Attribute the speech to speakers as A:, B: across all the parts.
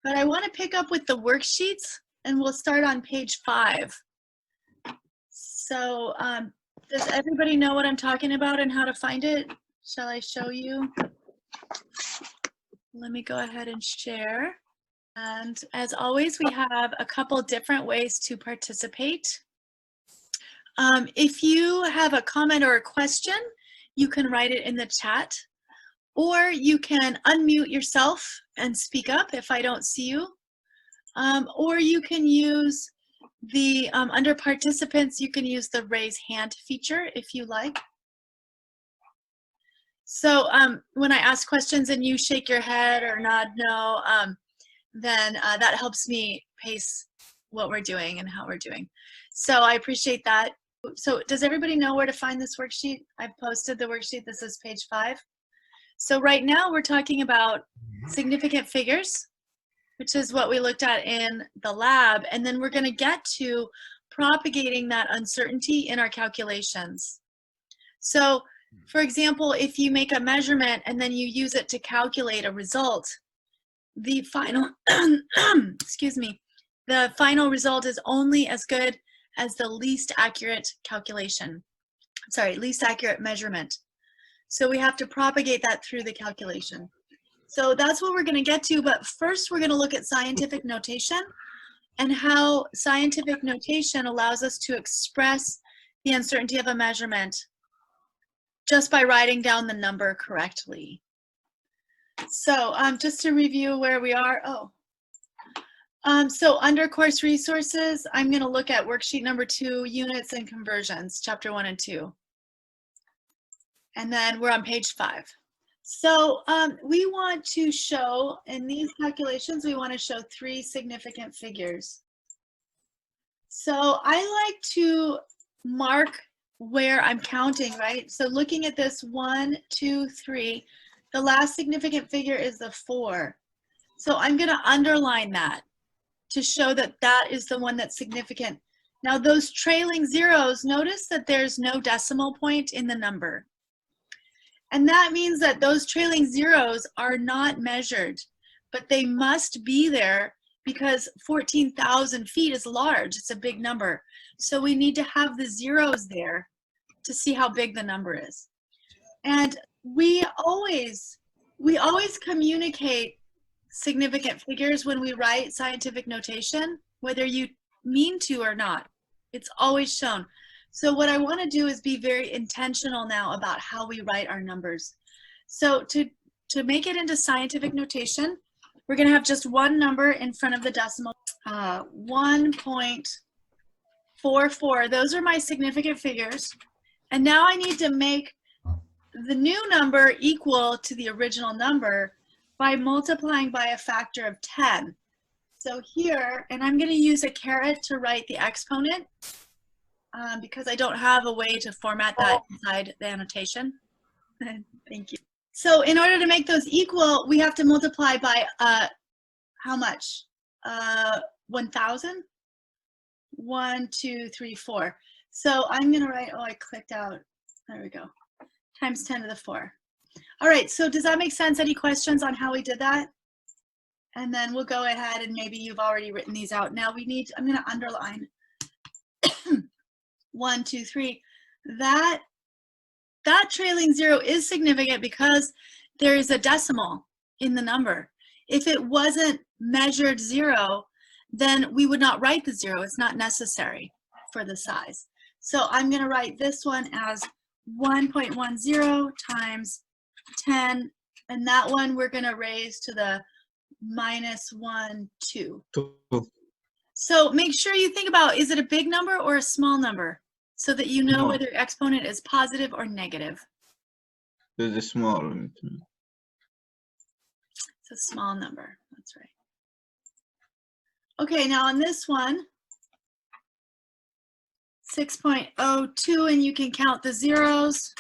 A: But I want to pick up with the worksheets, and we'll start on page 5. So does everybody know what I'm talking about and how to find it? Shall I show you? Let me go ahead and share. And as always, we have a couple different ways to participate. If you have a comment or a question, you can write it in the chat, or you can unmute yourself and speak up if I don't see you. Or you can use the, under participants, you can use the raise hand feature if you like. So when I ask questions and you shake your head or nod no, then that helps me pace what we're doing and how we're doing. So I appreciate that. So does everybody know where to find this worksheet? I've posted the worksheet. This is page 5. So right now we're talking about significant figures, which is what we looked at in the lab. And then we're going to get to propagating that uncertainty in our calculations. So for example, if you make a measurement and then you use it to calculate a result, the final, excuse me, the final result is only as good as the least accurate calculation. Sorry, least accurate measurement. So we have to propagate that through the calculation. So that's what we're going to get to, but first we're going to look at scientific notation and how scientific notation allows us to express the uncertainty of a measurement just by writing down the number correctly. So just to review where we are, so under course resources, I'm going to look at worksheet number 2, units and conversions, chapter 1 and 2. And then we're on page 5. So we want to show, in these calculations, we want to show 3 significant figures. So I like to mark where I'm counting, right? So looking at this 1, 2, 3, the last significant figure is the 4. So I'm going to underline that to show that that is the one that's significant. Now those trailing zeros, notice that there's no decimal point in the number. And that means that those trailing zeros are not measured, but they must be there because 14,000 feet is large. It's a big number. So we need to have the zeros there to see how big the number is. And we always communicate significant figures when we write scientific notation, whether you mean to or not. It's always shown. So what I want to do is be very intentional now about how we write our numbers. So to make it into scientific notation, we're going to have just one number in front of the decimal, 1.44. Those are my significant figures. And now I need to make the new number equal to the original number by multiplying by a factor of 10. So here, and I'm going to use a caret to write the exponent because I don't have a way to format that inside the annotation. Thank you. So in order to make those equal, we have to multiply by how much? 1,000? 1, 2, 3, 4. So I'm going to write, I clicked out. There we go. Times 10 to the 4. All right, so does that make sense? Any questions on how we did that? And then we'll go ahead and maybe you've already written these out. Now we need, I'm going to underline 1, 2, 3. That trailing zero is significant because there is a decimal in the number. If it wasn't measured 0, then we would not write the 0. It's not necessary for the size. So I'm going to write this one as 1.10 times 10, and that one we're going to raise to the -1, 2. So make sure you think about, is it a big number or a small number, so that you know whether exponent is positive or negative.
B: It's a small.
A: It's a small number, that's right. Okay, now on this one, 6.02, and you can count the zeros.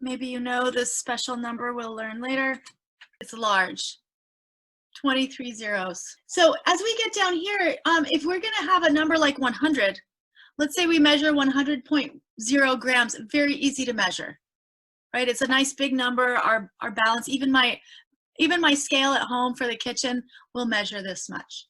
A: Maybe you know this special number we'll learn later. It's large, 23 zeros. So as we get down here, if we're gonna have a number like 100, let's say we measure 100.0 grams, very easy to measure, right? It's a nice big number, our balance, even even my scale at home for the kitchen will measure this much.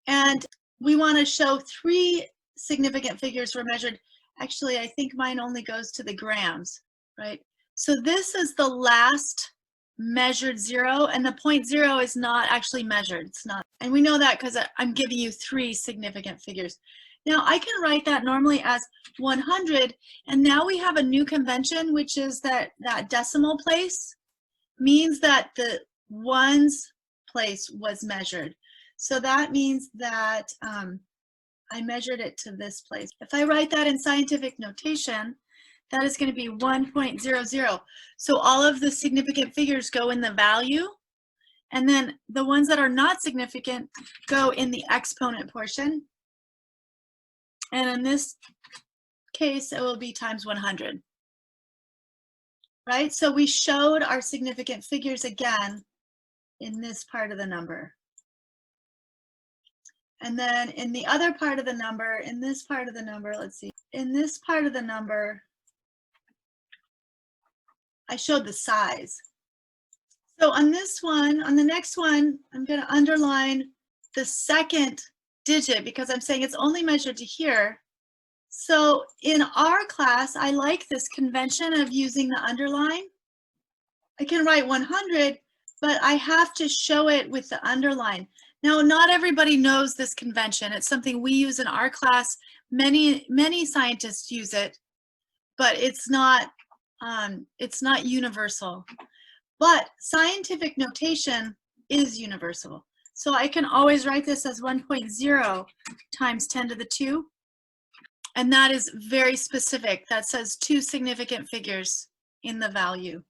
A: And we want to show 3 significant figures were measured. Actually, I think mine only goes to the grams, right? So this is the last measured 0, and the 0.0 is not actually measured. It's not. And we know that because I'm giving you 3 significant figures. Now I can write that normally as 100, and now we have a new convention, which is that decimal place means that the ones place was measured. So that means that I measured it to this place. If I write that in scientific notation, that is going to be 1.00. So all of the significant figures go in the value, and then the ones that are not significant go in the exponent portion. And in this case, it will be times 100. Right? So we showed our significant figures again in this part of the number. And then in the other part of the number, in this part of the number, let's see, in this part of the number, I showed the size. So on this one, on the next one, I'm going to underline the second digit because I'm saying it's only measured to here. So in our class, I like this convention of using the underline. I can write 100, but I have to show it with the underline. Now, not everybody knows this convention. It's something we use in our class. Many scientists use it, but it's not universal. But scientific notation is universal. So I can always write this as 1.0 times 10 to the 2. And that is very specific. That says 2 significant figures in the value.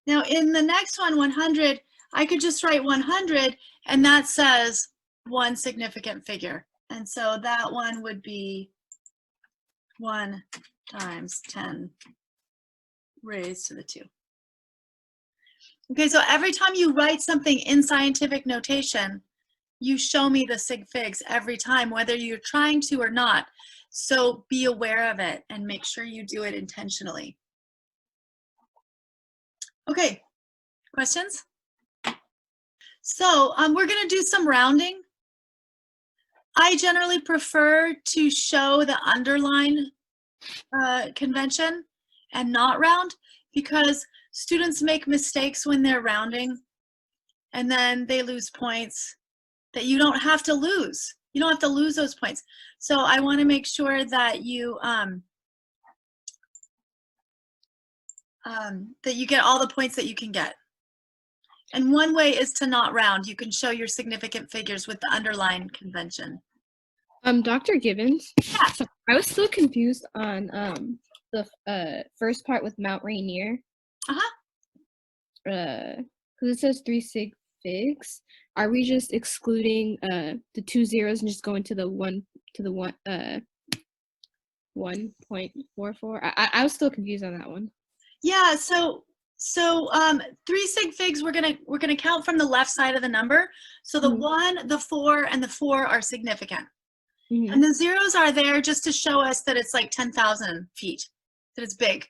A: Now in the next one, 100, I could just write 100, and that says 1 significant figure. And so that one would be 1 times 10 raised to the 2. Okay, so every time you write something in scientific notation, you show me the sig figs every time, whether you're trying to or not. So be aware of it and make sure you do it intentionally. Okay, questions? So we're going to do some rounding. I generally prefer to show the underline convention and not round because students make mistakes when they're rounding and then they lose points that you don't have to lose. You don't have to lose those points. So I want to make sure that you get all the points that you can get. And one way is to not round. You can show your significant figures with the underline convention.
C: Dr. Gibbons?
A: Yeah.
C: So I was still confused on the first part with Mount Rainier.
A: Uh-huh.
C: Because it says 3 sig figs. Are we just excluding the 2 zeros and just going to the 1.44? I was still confused on that one.
A: Yeah, so 3 sig figs we're gonna count from the left side of the number. So the 1, the 4, and the 4 are significant. And the zeros are there just to show us that it's like 10,000 feet, that it's big.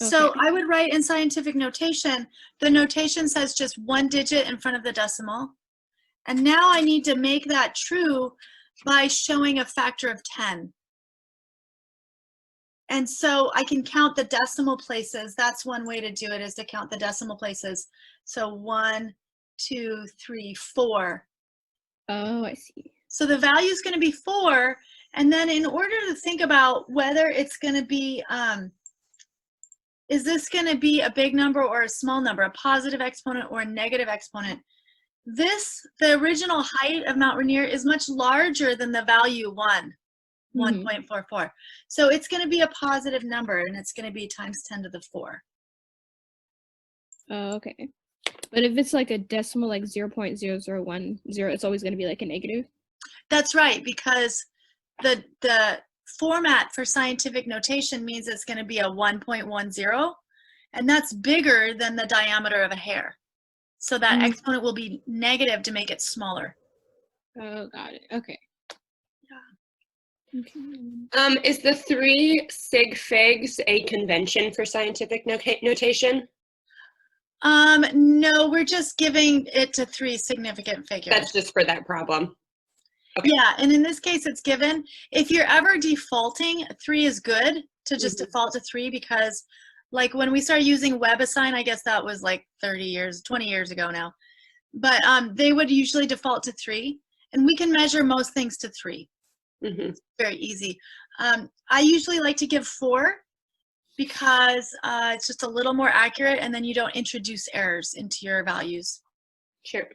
A: Okay. So I would write in scientific notation, the notation says just 1 digit in front of the decimal. And now I need to make that true by showing a factor of 10. And so I can count the decimal places. That's one way to do it, is to count the decimal places. So 1, 2, 3, 4.
C: Oh, I see.
A: So the value is going to be 4. And then in order to think about whether it's going to be, is this going to be a big number or a small number, a positive exponent or a negative exponent? The original height of Mount Rainier is much larger than the value 1.44. So it's going to be a positive number, and it's going to be times 10 to the 4.
C: Oh, okay. But if it's like a decimal, like 0.0010, it's always going to be like a negative?
A: That's right, because the format for scientific notation means it's going to be a 1.10, and that's bigger than the diameter of a hair. So that exponent will be negative to make it smaller.
C: Oh, got it. Okay.
A: Yeah.
C: Okay.
D: Is the 3 sig figs a convention for scientific notation?
A: No, we're just giving it to 3 significant figures.
D: That's just for that problem. Okay.
A: Yeah, and in this case, it's given. If you're ever defaulting, 3 is good to just default to 3 because, like, when we started using WebAssign, I guess that was like 20 years ago now. But they would usually default to 3, and we can measure most things to 3. It's very easy. I usually like to give 4 because it's just a little more accurate, and then you don't introduce errors into your values.
D: Sure.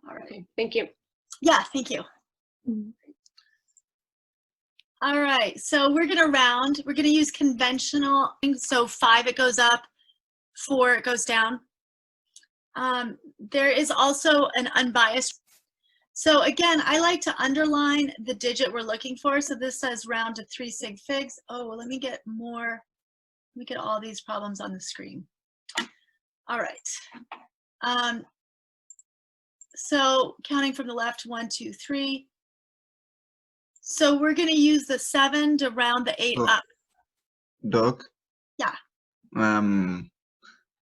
A: All right.
D: Okay. Thank you.
A: Yeah, thank you. All right, so we're gonna round. We're gonna use conventional. So 5, it goes up, 4, it goes down. There is also an unbiased. So again, I like to underline the digit we're looking for. So this says round to 3 sig figs. Oh, let me get more. Let me get all these problems on the screen. All right. So counting from the left, 1, 2, 3. So we're going to use the 7 to round the 8 up.
B: Doc?
A: Yeah.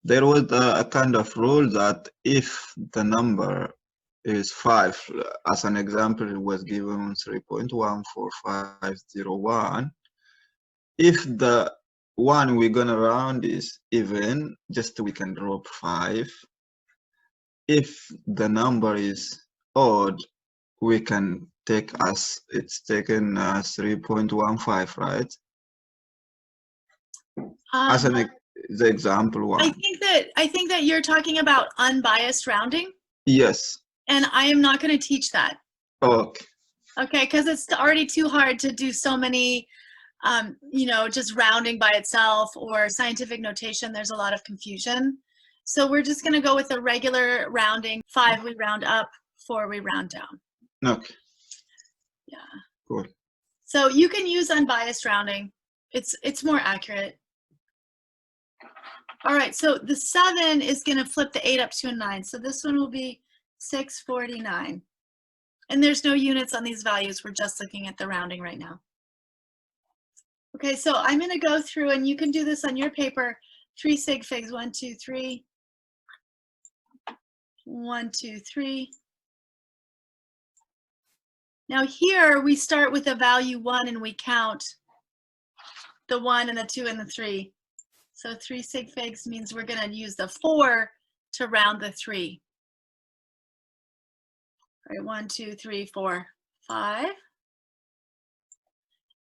B: There was a kind of rule that if the number is 5, as an example, it was given 3.14501. If the one we're gonna round is even, just we can drop 5. If the number is odd, we can take as it's taken as 3.15, right? As the example one.
A: I think that you're talking about unbiased rounding.
B: Yes.
A: And I am not going to teach that.
B: Okay.
A: Okay, because it's already too hard to do so many, you know, just rounding by itself or scientific notation. There's a lot of confusion. So we're just going to go with the regular rounding. 5 we round up, 4 we round down.
B: Okay.
A: Yeah.
B: Cool.
A: So you can use unbiased rounding. It's more accurate. All right, so the 7 is going to flip the 8 up to a 9. So this one will be 649. And there's no units on these values. We're just looking at the rounding right now. Okay, so I'm going to go through, and you can do this on your paper. 3 sig figs, 1, 2, 3. 1, 2, 3. Now here we start with a value 1 and we count the 1 and the 2 and the 3. So 3 sig figs means we're going to use the 4 to round the 3. All right, 1, 2, 3, 4, 5.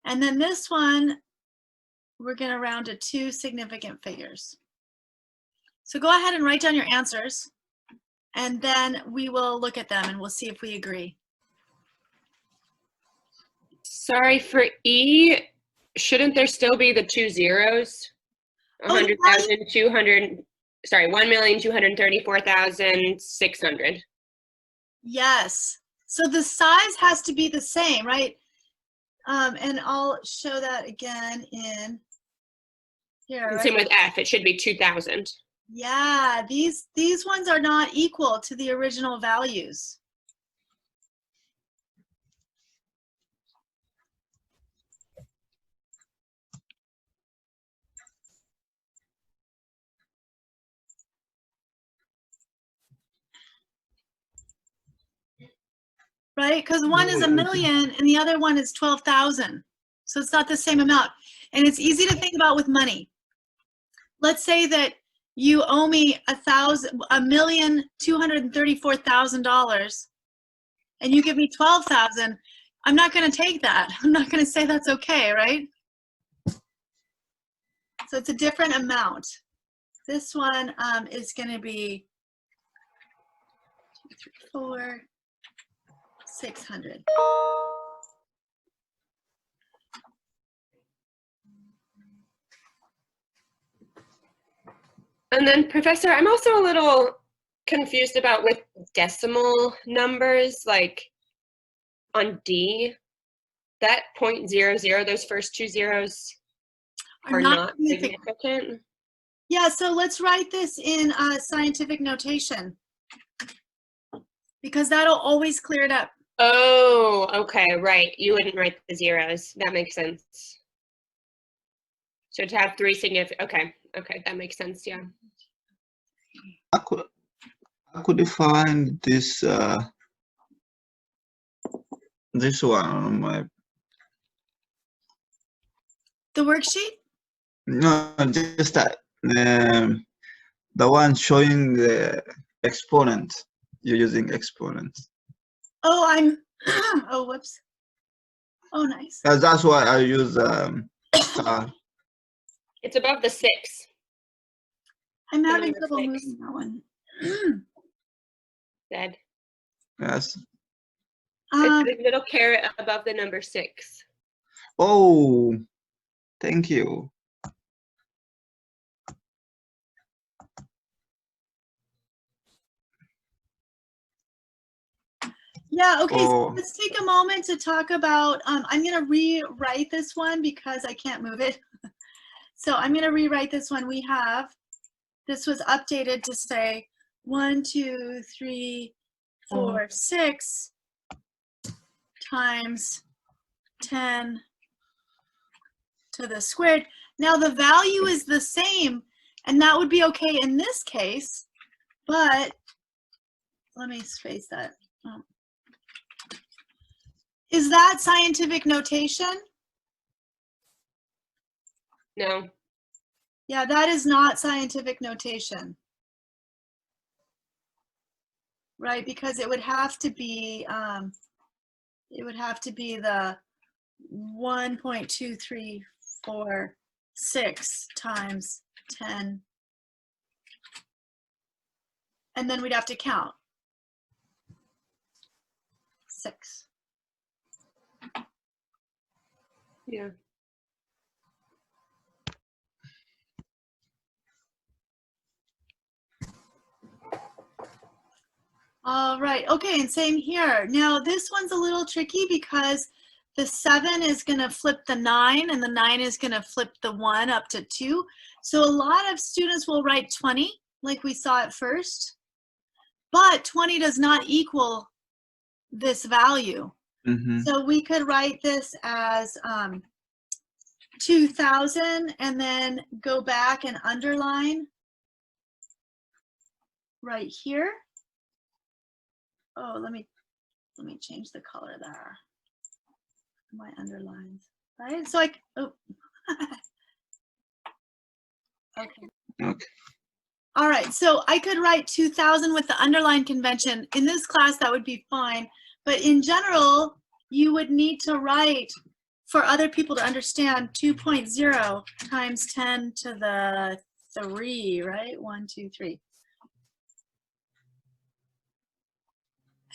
A: And then this one, we're going to round to 2 significant figures. So go ahead and write down your answers, and then we will look at them and we'll see if we agree.
D: Sorry, for E, shouldn't there still be the 2 zeros? 100,200, sorry, 1,234,600.
A: Yes. So the size has to be the same, right? And I'll show that again in here.
D: And
A: right?
D: same with F, it should be 2,000.
A: Yeah, these ones are not equal to the original values. Right? Because one is 1 million and the other one is 12,000. So it's not the same amount. And it's easy to think about with money. Let's say that you owe me $1,234,000 and you give me 12,000. I'm not going to take that. I'm not going to say that's okay, right? So it's a different amount. This one is going to be 2, 3, 4, 600.
D: And then, Professor, I'm also a little confused about with decimal numbers, like on D, that 0.00, those first 2 zeros are not significant.
A: Yeah, so let's write this in scientific notation because that'll always clear it up.
D: Oh, okay, right. You wouldn't write the zeros. That makes sense. So to have 3 significant, okay, that makes sense, yeah.
B: I could find this this one on my
A: The worksheet?
B: no, just that the one showing the exponent. You're using exponents.
A: Oh, I'm, oh, whoops. Oh, nice.
B: That's why I use star.
D: It's above the 6.
A: I'm
D: the
A: having
D: number
A: trouble
D: 6.
A: moving that one.
D: Dead.
B: Yes.
D: It's the little caret above the number 6.
B: Oh, thank you.
A: Yeah, okay, so
B: Oh.
A: let's take a moment to talk about, I'm gonna rewrite this one because I can't move it. So I'm gonna rewrite this one. We have, this was updated to say 1, 2, 3, 4, 6 times 10 to the squared. Now the value is the same, and that would be okay in this case, but let me space that. Oh. Is that scientific notation?
D: No.
A: Yeah, that is not scientific notation. Right, because it would have to be the 1.2346 times 10. And then we'd have to count. 6.
D: Yeah.
A: All right, okay, and same here. Now this one's a little tricky because the 7 is gonna flip the 9 and the 9 is gonna flip the 1 up to 2. So a lot of students will write 20 like we saw at first, but 20 does not equal this value.
B: Mm-hmm.
A: So we could write this as 2000 and then go back and underline right here. Oh, let me change the color there. My underlines, right? So oh. Okay.
B: Okay.
A: All right, so I could write 2000 with the underline convention. In this class, that would be fine. But in general, you would need to write, for other people to understand, 2.0 times 10 to the 3, right? 1, 2, 3.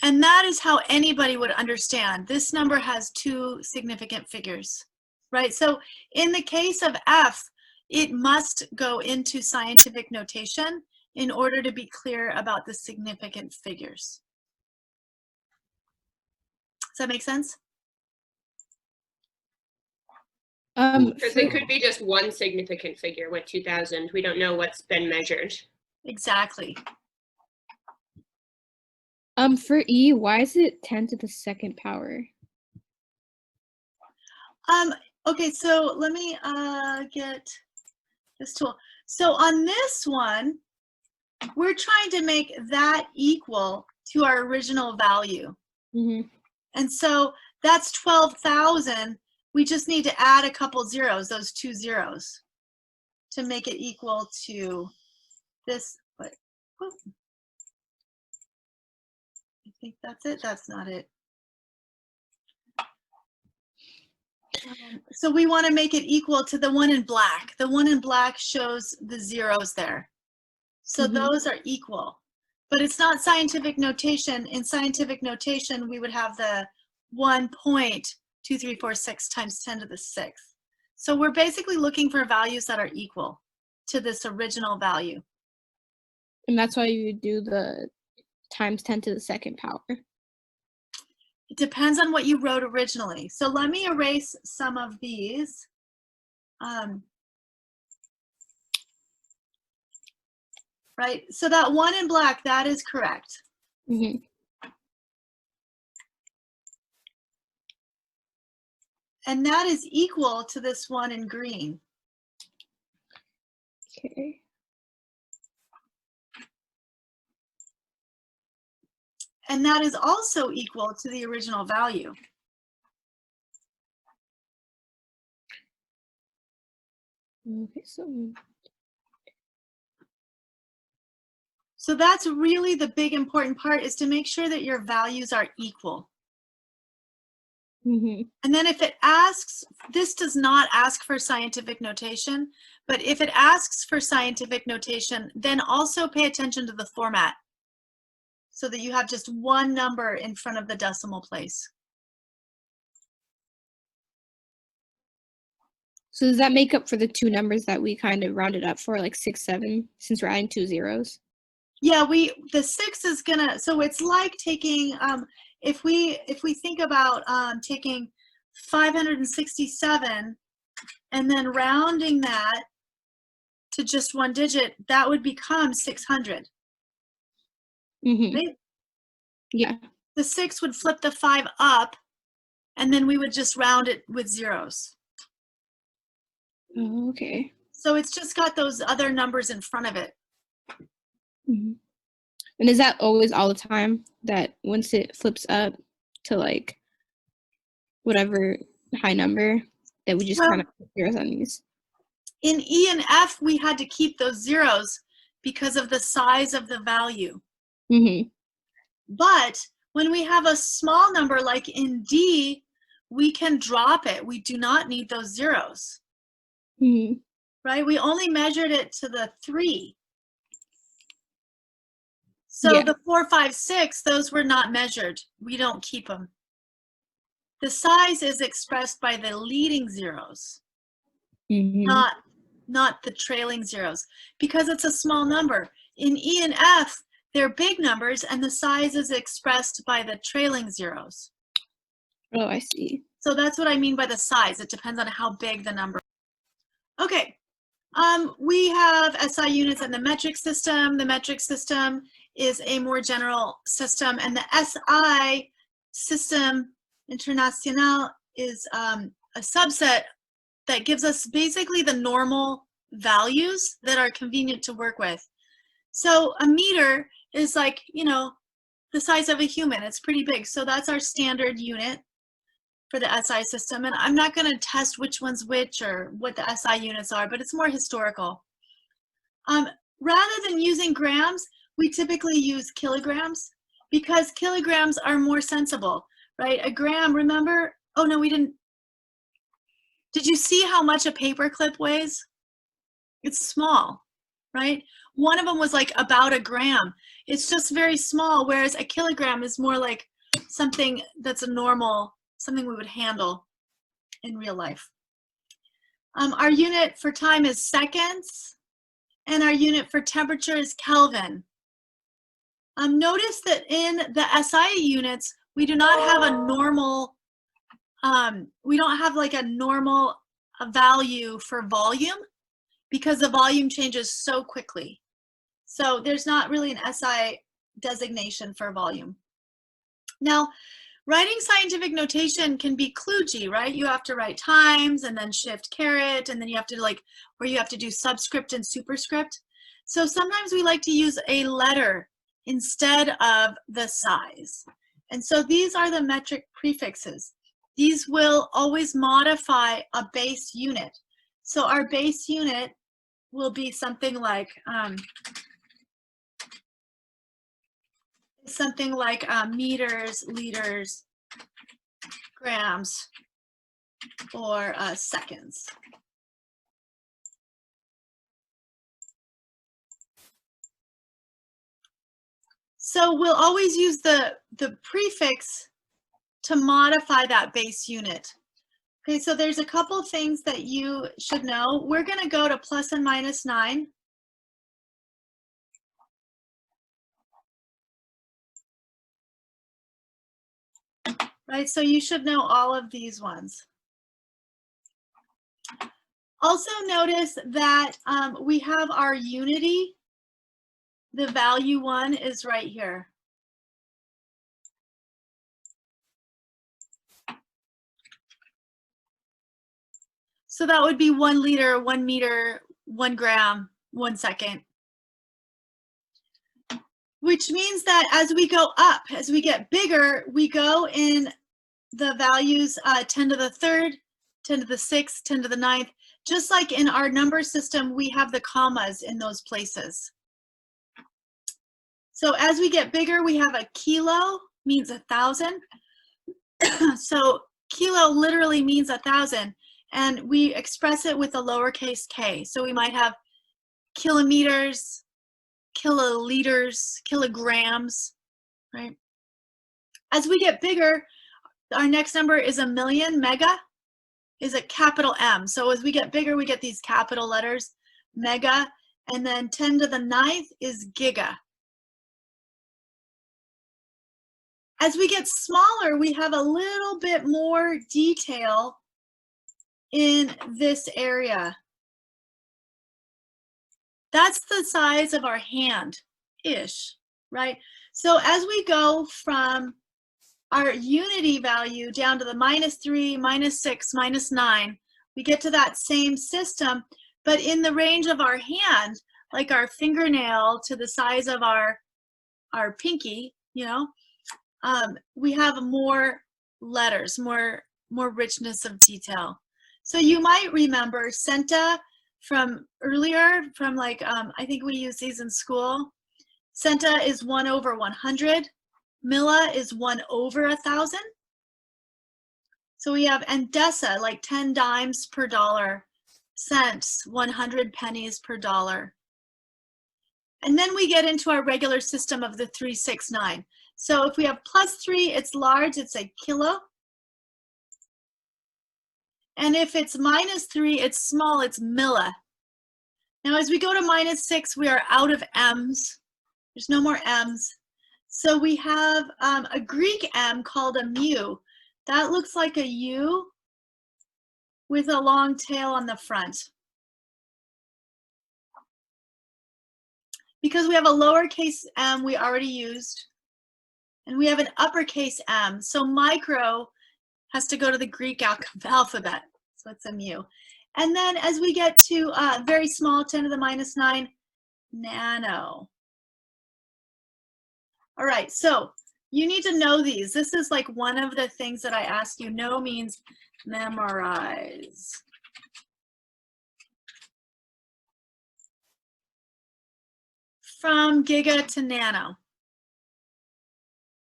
A: And that is how anybody would understand. This number has 2 significant figures, right? So in the case of F, it must go into scientific notation in order to be clear about the significant figures. Does that make sense?
D: Because it could be just one significant figure with 2000. We don't know what's been measured.
A: Exactly.
C: For E, why is it 10 to the second power?
A: Okay, so let me get this tool. So on this one, we're trying to make that equal to our original value.
C: Mm-hmm.
A: And so that's 12,000. We just need to add a couple zeros, those 2 zeros, to make it equal to this. Wait, whoop. I think that's it. That's not it. So we want to make it equal to the one in black. The one in black shows the zeros there. So those are equal. But it's not scientific notation. In scientific notation, we would have the 1.2346 times 10 to the 6th. So we're basically looking for values that are equal to this original value.
C: And that's why you would do the times 10 to the second power.
A: It depends on what you wrote originally. So let me erase some of these. Right, so that one in black, that is correct.
C: Mm-hmm.
A: And that is equal to this one in green.
C: Okay.
A: And that is also equal to the original value.
C: Okay,
A: So that's really the big important part, is to make sure that your values are equal.
C: mm-hmm.
A: And then if it asks, this does not ask for scientific notation, but if it asks for scientific notation, then also pay attention to the format so that you have just one number in front of the decimal place.
C: So does that make up for the two numbers that we kind of rounded up for, like 6, 7, since we're adding 2 zeros?
A: Yeah, the 6 is gonna, so it's like taking, if we think about taking 567 and then rounding that to just one digit, that would become 600.
C: Mm-hmm.
A: Right?
C: Yeah.
A: The 6 would flip the 5 up, and then we would just round it with zeros.
C: Oh, okay.
A: So it's just got those other numbers in front of it.
C: Mm-hmm. And is that always all the time, that once it flips up to like whatever high number, that we just
A: Well,
C: kind of put zeros on these?
A: In E and F, we had to keep those zeros because of the size of the value.
C: Mm-hmm.
A: But when we have a small number like in D, we can drop it. We do not need those zeros,
C: Mm-hmm.
A: right? We only measured it to the 3. So
C: Yeah.
A: the 4, 5, 6, those were not measured. We don't keep them. The size is expressed by the leading zeros,
C: Mm-hmm.
A: not the trailing zeros, because it's a small number. In E and F, they're big numbers, and the size is expressed by the trailing zeros.
C: Oh, I see.
A: So that's what I mean by the size. It depends on how big the number is. Okay, we have SI units and the metric system. The metric system is a more general system, and the SI system international is a subset that gives us basically the normal values that are convenient to work with. So a meter is like, you know, the size of a human. It's pretty big. So that's our standard unit for the SI system. And I'm not going to test which one's which or what the SI units are, but it's more historical. Rather than using grams, we typically use kilograms because kilograms are more sensible, right? A gram, remember? Oh, no, we didn't. Did you see how much a paper clip weighs? It's small, right? One of them was like about a gram. It's just very small, whereas a kilogram is more like something that's a normal, something we would handle in real life. Our unit for time is seconds, and our unit for temperature is Kelvin. Notice that in the SI units, we do not have a normal, we don't have like a normal value for volume because the volume changes so quickly. So there's not really an SI designation for volume. Now, writing scientific notation can be kludgy, right? You have to write times and then shift caret, and then you have to like, where you have to do subscript and superscript. So sometimes we like to use a letter instead of the size. And so these are the metric prefixes. These will always modify a base unit. So our base unit will be something like meters, liters, grams, or seconds. So we'll always use the prefix to modify that base unit. Okay, so there's a couple things that you should know. We're going to go to plus and minus 9. Right, so you should know all of these ones. Also notice that we have our unity. The value 1 is right here. So that would be 1 liter, 1 meter, 1 gram, 1 second. which means that as we go up, as we get bigger, we go in the values 10 to the third, 10 to the sixth, 10 to the ninth. Just like in our number system, we have the commas in those places. So as we get bigger, we have a kilo, means 1,000. So kilo literally means 1,000, and we express it with a lowercase k. So we might have kilometers, kiloliters, kilograms, right? As we get bigger, our next number is a million. Mega is a capital M. So as we get bigger, we get these capital letters, mega, and then 10 to the ninth is giga. As we get smaller, we have a little bit more detail in this area. That's the size of our hand-ish, right? So as we go from our unity value down to the -3, -6, -9, we get to that same system, but in the range of our hand, like our fingernail to the size of our pinky, you know, we have more letters, more richness of detail. So you might remember centa from earlier, from like, I think we use these in school. Centa is 1 over 100. Milla is 1 over 1,000. So we have, and dessa, like 10 dimes per dollar, cents, 100 pennies per dollar. And then we get into our regular system of the 3, 6, 9. So if we have +3, it's large, it's a kilo. And if it's -3, it's small, it's milla. Now as we go to -6, we are out of M's. There's no more M's. So we have a Greek M called a mu. That looks like a U with a long tail on the front. Because we have a lowercase m we already used, and we have an uppercase M. So micro has to go to the Greek alphabet. So it's a mu. And then as we get to very small, 10 to the -9, nano. All right, so you need to know these. This is like one of the things that I asked you. Know means memorize. From giga to nano.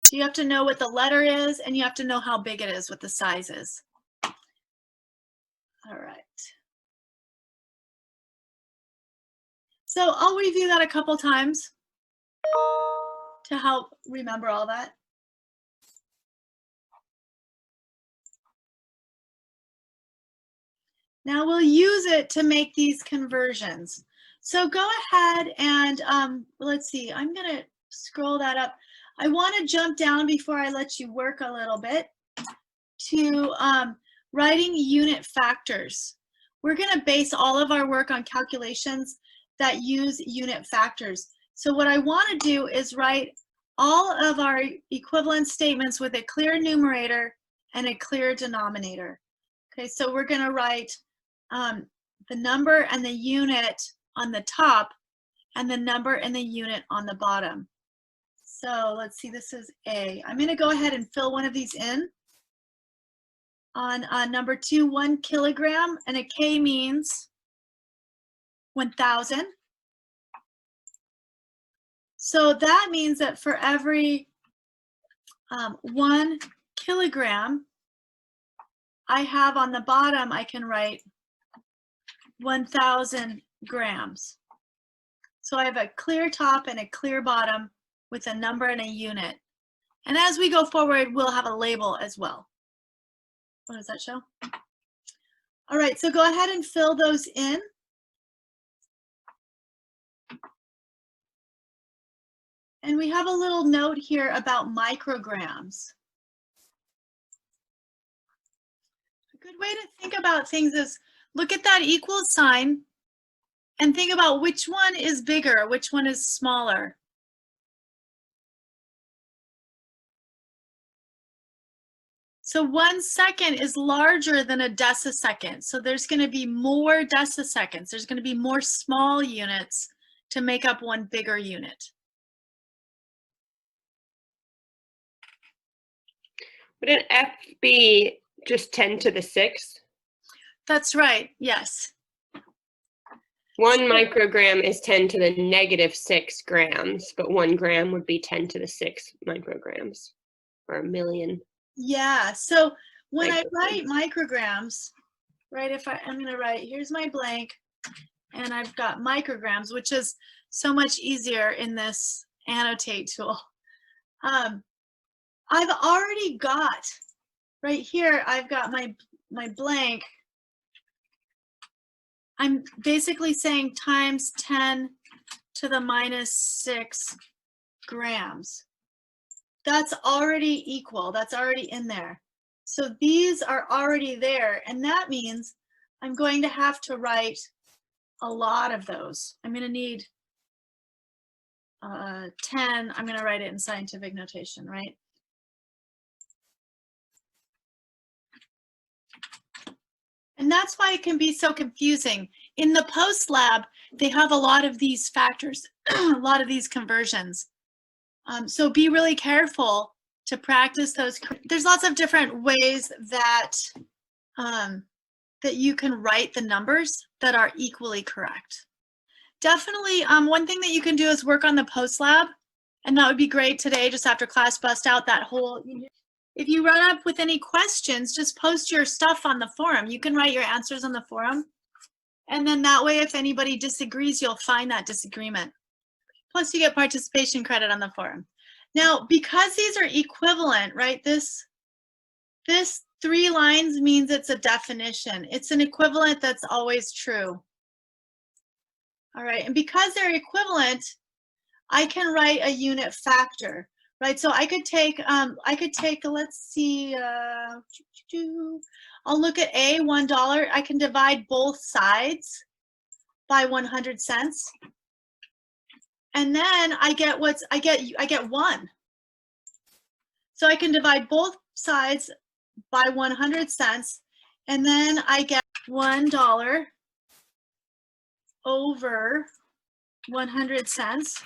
A: So you have to know what the letter is, and you have to know how big it is, what the size is. All right. So I'll review that a couple times to help remember all that. Now we'll use it to make these conversions. So go ahead and let's see, I'm gonna scroll that up. I wanna jump down before I let you work a little bit to writing unit factors. We're gonna base all of our work on calculations that use unit factors. So what I wanna do is write all of our equivalent statements with a clear numerator and a clear denominator. Okay, so we're gonna write the number and the unit on the top and the number and the unit on the bottom. So let's see, this is A. I'm gonna go ahead and fill one of these in. On number 2, 1 kilogram, and a K means 1,000. So that means that for every 1 kilogram, I have on the bottom, I can write 1,000 grams. So I have a clear top and a clear bottom with a number and a unit. And as we go forward, we'll have a label as well. What does that show? All right, so go ahead and fill those in. And we have a little note here about micrograms. A good way to think about things is look at that equal sign and think about which one is bigger, which one is smaller. So 1 second is larger than a decisecond. So there's going to be more deciseconds. There's going to be more small units to make up one bigger unit.
D: Would an F be just 10 to the 6th?
A: That's right, yes.
D: 1 microgram is 10 to the -6 grams, but 1 gram would be 10 to the 6 micrograms, or a million.
A: Yeah, so when I
D: Micrograms.
A: write micrograms, right, I'm going to write, here's my blank, and I've got micrograms, which is so much easier in this annotate tool. I've already got, right here, I've got my blank. I'm basically saying times 10 to the -6 grams. That's already equal, that's already in there. So these are already there, and that means I'm going to have to write a lot of those. I'm going to need 10. I'm going to write it in scientific notation, right? And that's why it can be so confusing. In the post lab, they have a lot of these factors, a lot of these conversions. So be really careful to practice those. There's lots of different ways that that you can write the numbers that are equally correct. Definitely, one thing that you can do is work on the post lab, and that would be great today, just after class, bust out that whole. If you run up with any questions, just post your stuff on the forum. You can write your answers on the forum, and then that way, if anybody disagrees, you'll find that disagreement. Plus, you get participation credit on the forum. Now, because these are equivalent, right? This 3 lines means it's a definition. It's an equivalent that's always true. All right, and because they're equivalent, I can write a unit factor, right? So I could take, let's see, I'll look at A, $1. I can divide both sides by 100 cents. And then I get I get 1. So I can divide both sides by 100 cents, and then I get $1 over 100 cents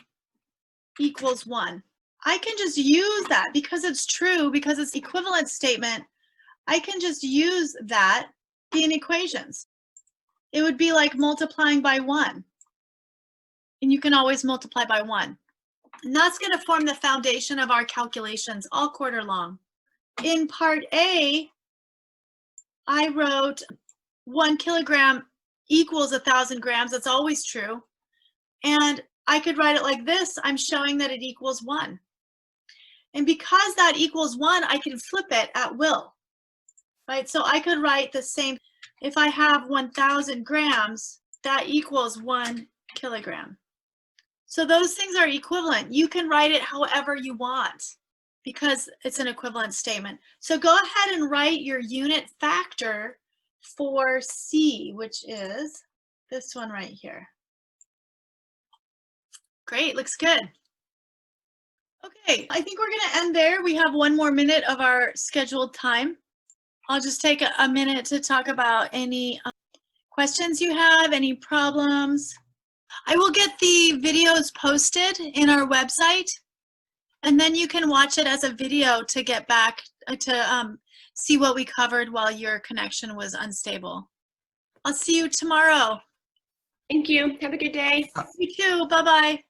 A: equals 1. I can just use that because it's true, because it's equivalent statement. I can just use that in equations. It would be like multiplying by 1. And you can always multiply by 1. And that's going to form the foundation of our calculations all quarter long. In part A, I wrote 1 kilogram equals 1,000 grams. That's always true. And I could write it like this. I'm showing that it equals 1. And because that equals 1, I can flip it at will, right? So I could write the same. If I have 1,000 grams, that equals 1 kilogram. So those things are equivalent. You can write it however you want because it's an equivalent statement. So go ahead and write your unit factor for C, which is this one right here. Great, looks good. Okay, I think we're gonna end there. We have 1 more minute of our scheduled time. I'll just take a minute to talk about any questions you have, any problems. I will get the videos posted in our website, and then you can watch it as a video to get back to see what we covered while your connection was unstable. I'll see you tomorrow.
D: Thank you. Have a good day.
A: You too. Bye-bye.